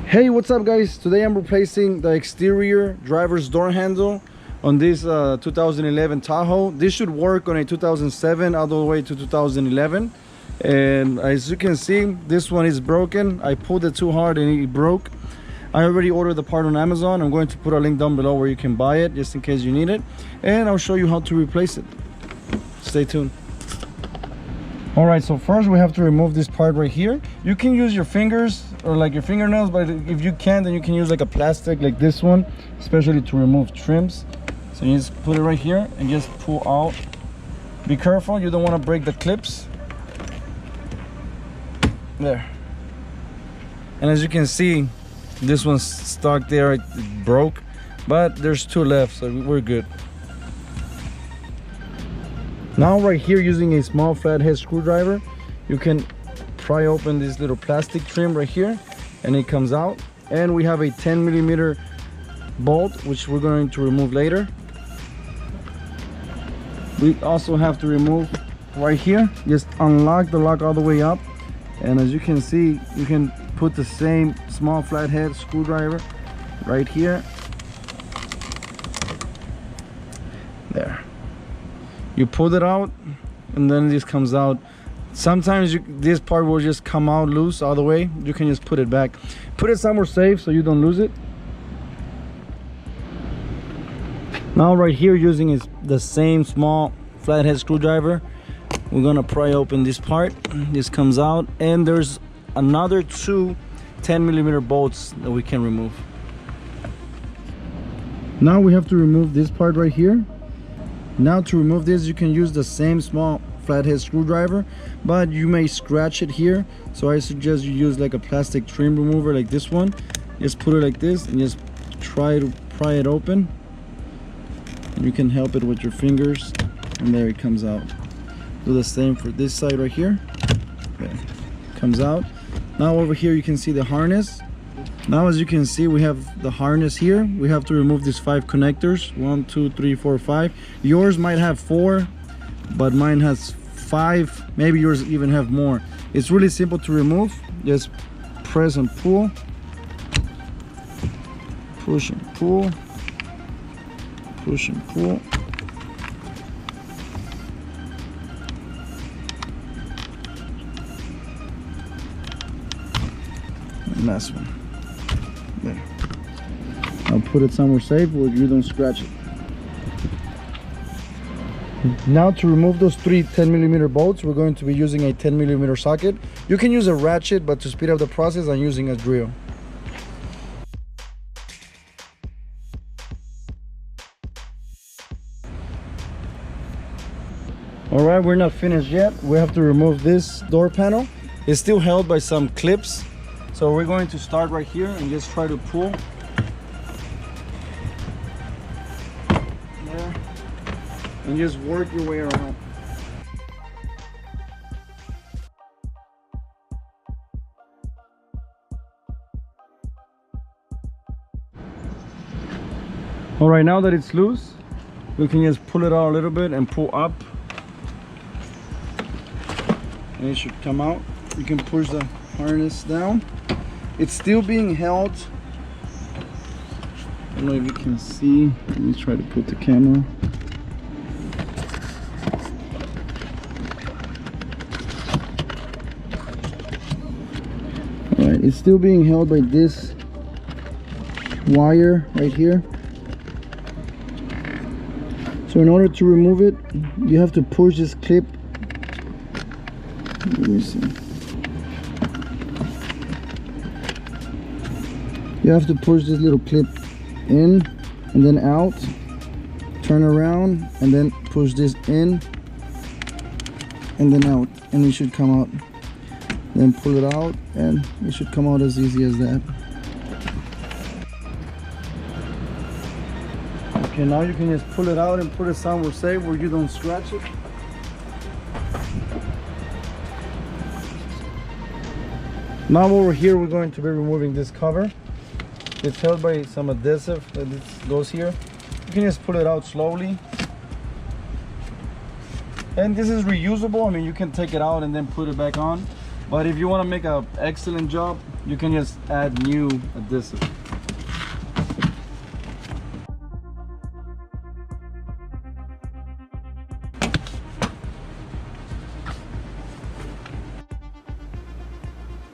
Hey, what's up guys? Today I'm replacing the exterior driver's door handle on this 2011 Tahoe. This should work on a 2007 all the way to 2011, and as you can see, this one is broken. I pulled it too hard and it broke. I already ordered the part on Amazon. I'm going to put a link down below where you can buy it just in case you need it, and I'll show you how to replace it. Stay tuned. All right, so first we have to remove this part right here. You can use your fingers or like your fingernails, but if you can't, then you can use like a plastic like this one, especially to remove trims. So you just put it right here and just pull out. Be careful, you don't want to break the clips. There. And as you can see, this one's stuck there, it broke, but there's two left, so we're good. Now right here, using a small flathead screwdriver, you can pry open this little plastic trim right here, and it comes out. And we have a 10mm bolt, which we're going to remove later. We also have to remove right here, just unlock the lock all the way up, and as you can see, you can put the same small flathead screwdriver right here. There. You pull it out and then this comes out. Sometimes this part will just come out loose all the way. You can just put it back. Put it somewhere safe so you don't lose it. Now right here, using the same small flathead screwdriver, we're gonna pry open this part. This comes out, and there's another two 10mm bolts that we can remove. Now we have to remove this part right here. Now to remove this, you can use the same small flathead screwdriver, but you may scratch it here, so I suggest you use like a plastic trim remover like this one. Just put it like this and just try to pry it open. You can help it with your fingers, and there it comes out. Do the same for this side right here. Okay, comes out. Now over here you can see the harness. Now as you can see, we have the harness here. We have to remove these 5 connectors. 1, 2, 3, 4, 5. Yours might have 4, but mine has 5. Maybe yours even have more. It's really simple to remove. Just press and pull. Push and pull. Push and pull. And last one. There. I'll put it somewhere safe where you don't scratch it. Now to remove those 3 10mm bolts, we're going to be using a 10mm socket. You can use a ratchet, but to speed up the process, I'm using a drill. All right, we're not finished yet. We have to remove this door panel. It's still held by some clips. So we're going to start right here and just try to pull. There. And just work your way around. All right, now that it's loose, we can just pull it out a little bit and pull up. And it should come out. You can push the harness down. It's still being held. I don't know if you can see. Let me try to put the camera. Alright, it's still being held by this wire right here. So in order to remove it, you have to push this clip. Let me see. You have to push this little clip in and then out, turn around, and then push this in and then out, and it should come out. Then pull it out and it should come out as easy as that. Okay, now you can just pull it out and put it somewhere safe where you don't scratch it. Now over here, we're going to be removing this cover. It's held by some adhesive that goes here. You can just pull it out slowly. And this is reusable. I mean, you can take it out and then put it back on. But if you want to make an excellent job, you can just add new adhesive.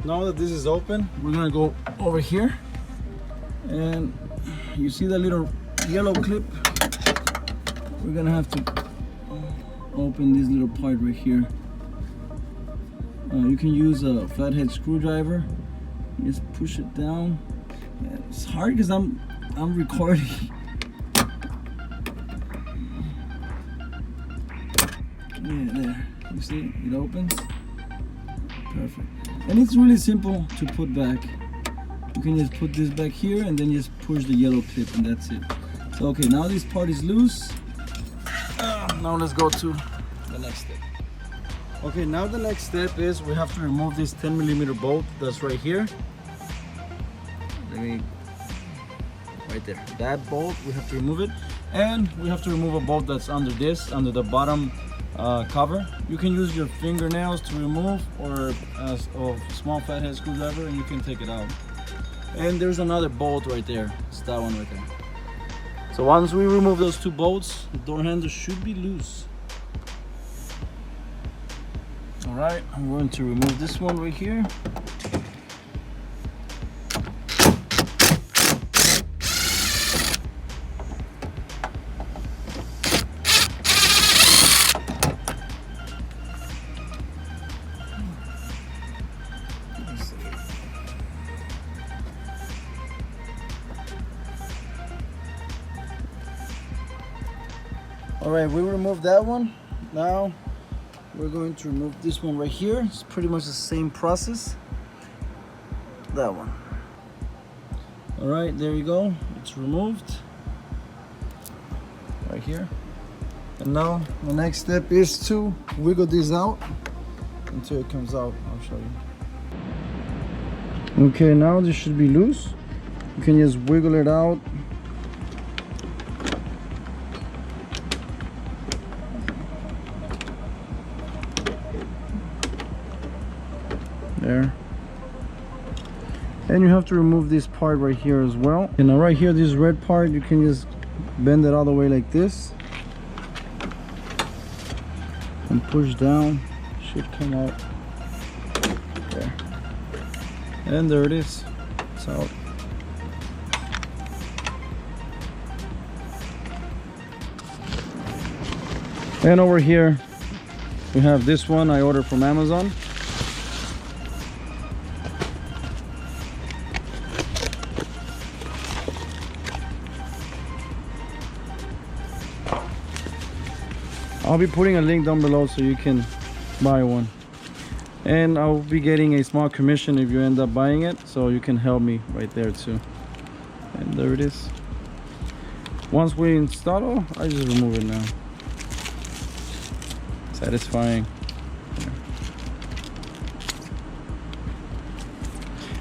Now that this is open, we're gonna go over here, and you see that little yellow clip? We're gonna have to open this little part right here. You can use a flathead screwdriver. Just push it down. Yeah, it's hard because I'm recording. Yeah, there. You see, it opens. Perfect. And it's really simple to put back. You can just put this back here and then just push the yellow clip, and that's it. So okay, now this part is loose. Now let's go to the next step. Okay, now the next step is we have to remove this 10mm bolt that's right here. Right there. That bolt, we have to remove it. And we have to remove a bolt that's under this, under the bottom cover. You can use your fingernails to remove, or a small flathead screwdriver, and you can take it out. And there's another bolt right there. It's that one right there. So once we remove those two bolts, the door handle should be loose. All right, I'm going to remove this one right here. All right, we removed that one. Now we're going to remove this one right here. It's pretty much the same process. That one. All right, there you go. It's removed right here. And now the next step is to wiggle this out until it comes out. I'll show you. Okay, now this should be loose. You can just wiggle it out. There. And you have to remove this part right here as well. And now right here, this red part, you can just bend it all the way like this and push down. Should come out there. And there it is. It's out. And over here we have this one I ordered from Amazon. I'll be putting a link down below so you can buy one, and I'll be getting a small commission if you end up buying it, so you can help me right there too. And there it is. Once we install it, I just remove it now. Satisfying.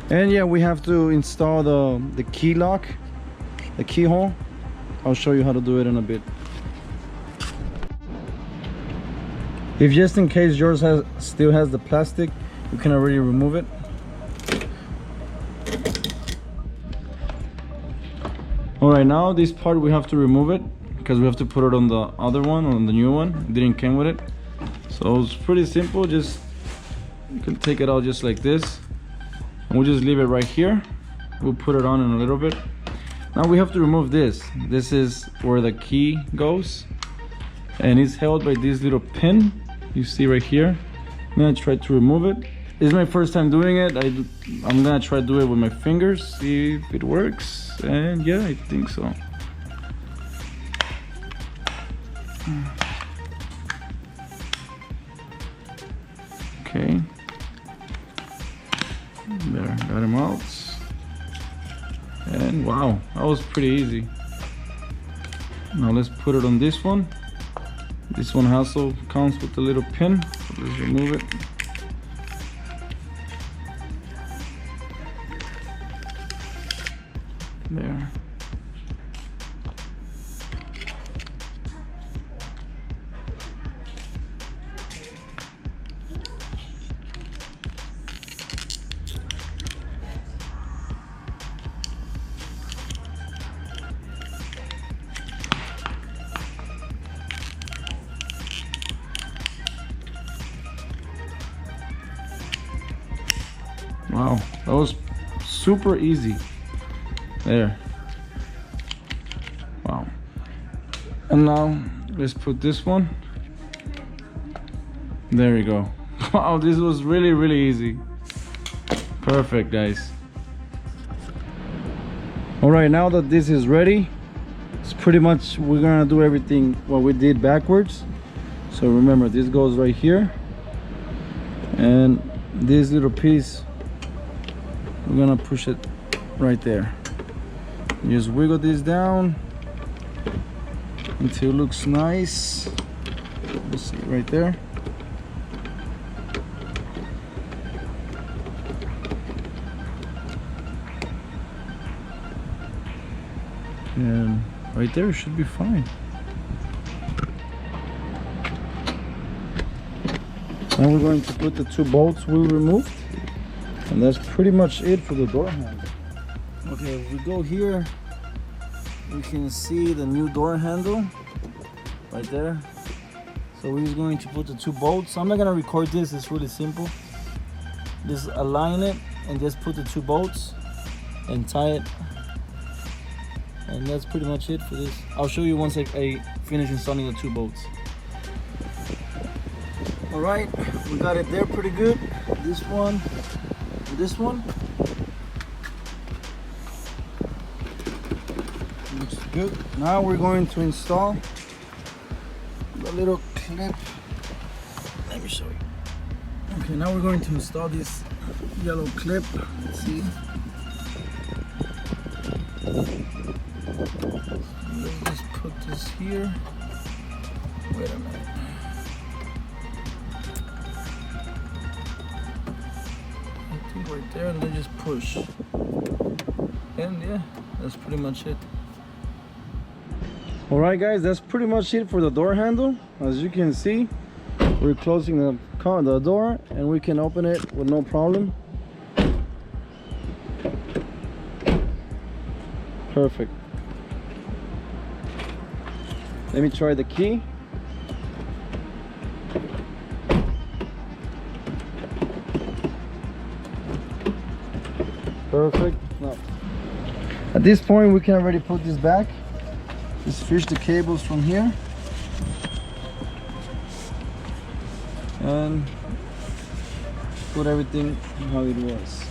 And yeah, we have to install the key lock, the keyhole. I'll show you how to do it in a bit. If just in case yours still has the plastic, you can already remove it. All right, now this part we have to remove it because we have to put it on the other one, on the new one. It didn't come with it. So it's pretty simple. Just, you can take it out just like this. And we'll just leave it right here. We'll put it on in a little bit. Now we have to remove this. This is where the key goes. And it's held by this little pin. You see right here. I'm gonna try to remove it. This is my first time doing it. I'm gonna try to do it with my fingers, see if it works. And yeah, I think so. Okay. There, got him out. And wow, that was pretty easy. Now let's put it on this one. This one also comes with a little pin, so let's remove it. There. Wow, that was super easy. There. Wow. And now let's put this one. There we go. Wow, this was really easy. Perfect, guys. All right, now that this is ready, it's pretty much, we're gonna do everything what we did backwards. So remember, this goes right here, and this little piece, we're gonna push it right there. Just wiggle this down until it looks nice. Let's see, right there. And right there should be fine. Now we're going to put the 2 bolts we removed, and that's pretty much it for the door handle. Okay, if we go here, we can see the new door handle right there. So we're just going to put the 2 bolts. I'm not gonna record this, it's really simple. Just align it and just put the 2 bolts and tie it. And that's pretty much it for this. I'll show you once I finish installing the 2 bolts. All right, we got it there pretty good. This one, this one. Looks good. Now we're going to install the little clip. Let me show you. Okay, now we're going to install this yellow clip. Let's see. Let's just put this here. Wait a minute. I think right there, and then just push. And yeah, that's pretty much it. All right, guys, that's pretty much it for the door handle. As you can see, we're closing the door, and we can open it with no problem. Perfect. Let me try the key. Perfect. No. At this point, we can already put this back. Just fish the cables from here. And put everything how it was.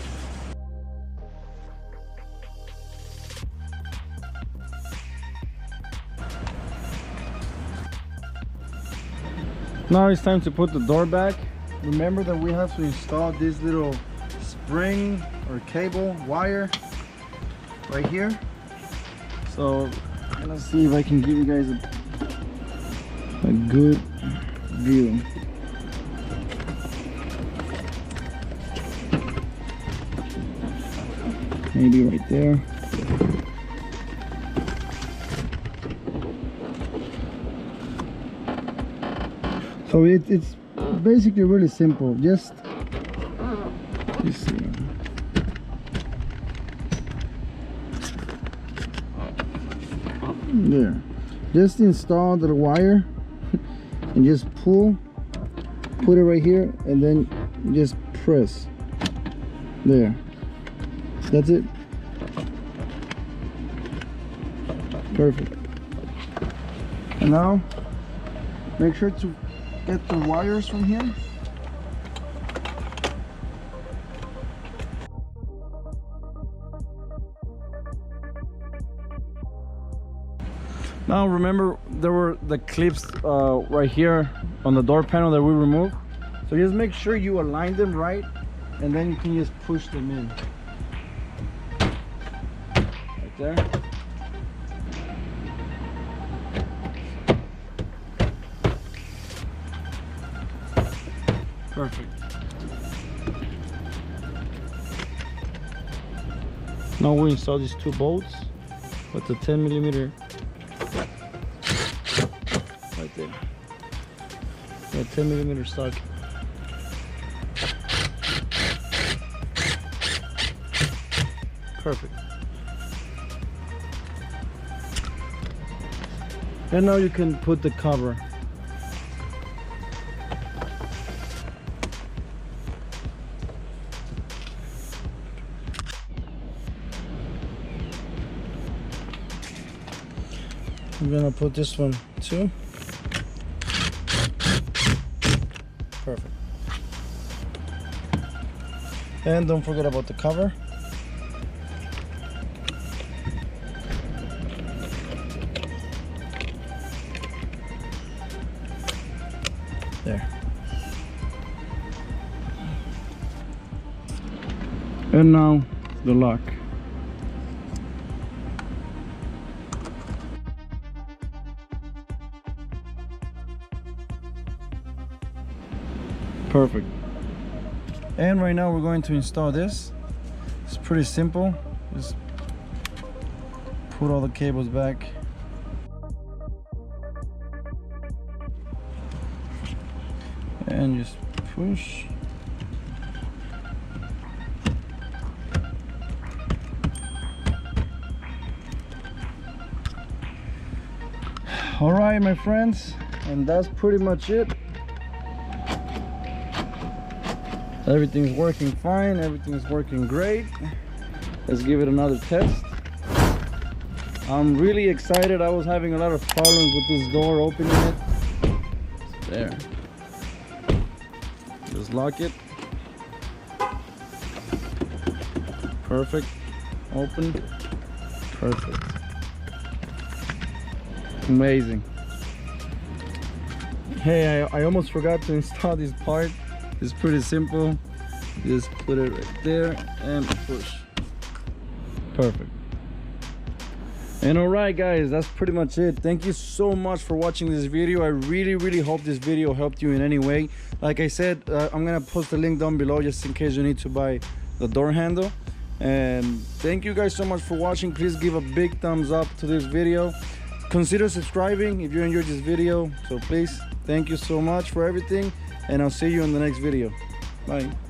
Now it's time to put the door back. Remember that we have to install this little spring or cable wire right here. So let's see if I can give you guys a good view. Maybe right there. So it's basically really simple. Just you see. There. Just install the wire and just pull, put it right here, and then just press. There. That's it. Perfect. And now make sure to get the wires from here. Now remember, there were the clips right here on the door panel that we removed. So just make sure you align them right, and then you can just push them in. Right there. Perfect. Now we install these 2 bolts with the 10mm right there. A 10mm socket. Perfect. And now you can put the cover. I'm gonna put this one too. Perfect. And don't forget about the cover. There. And now the lock. Perfect. And right now we're going to install this. It's pretty simple. Just put all the cables back. And just push. All right, my friends, and that's pretty much it. Everything's working fine, everything's working great. Let's give it another test. I'm really excited. I was having a lot of problems with this door opening it. There. Just lock it. Perfect. Open. Perfect. Amazing. Hey, I almost forgot to install this part. It's pretty simple. Just put it right there and push. Perfect. And alright guys, that's pretty much it. Thank you so much for watching this video. I really hope this video helped you in any way. Like I said, I'm gonna post a link down below just in case you need to buy the door handle. And thank you guys so much for watching. Please give a big thumbs up to this video. Consider subscribing if you enjoyed this video. So please, thank you so much for everything, and I'll see you in the next video. Bye.